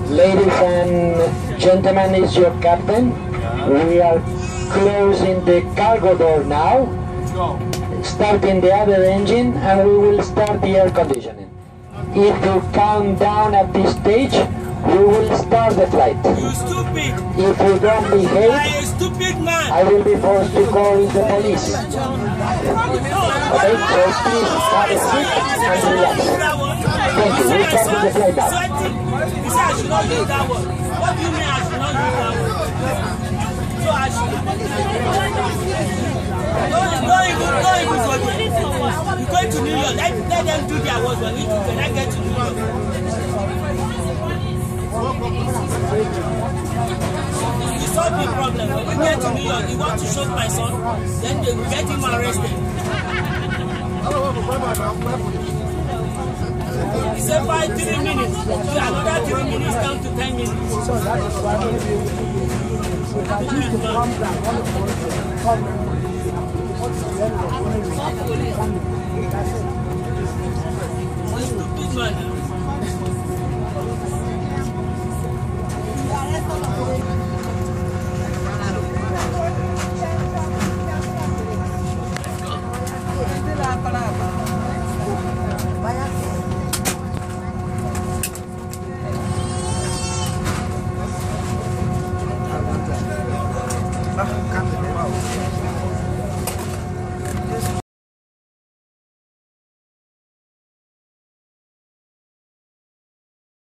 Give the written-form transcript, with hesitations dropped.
Ladies and gentlemen, it's your captain. We are closing the cargo door now, starting the other engine, and we will start the air conditioning. If you count down at this stage, we will start the flight. You stupid! If you don't behave, I a stupid man! I will be forced to call the police. Okay, so please have a seat and relax. Thank you. We'll start with the flight now. You said I should not use that one. What do you mean I should not use that one? So I should... Don't even go there. You're going to New York. Let them do their work when I get to New York. You solve the problem. When we get to New York, you want to shoot my son, then they will get him arrested. He said 3 minutes. Another 3 minutes down to 10 minutes. Stupid man.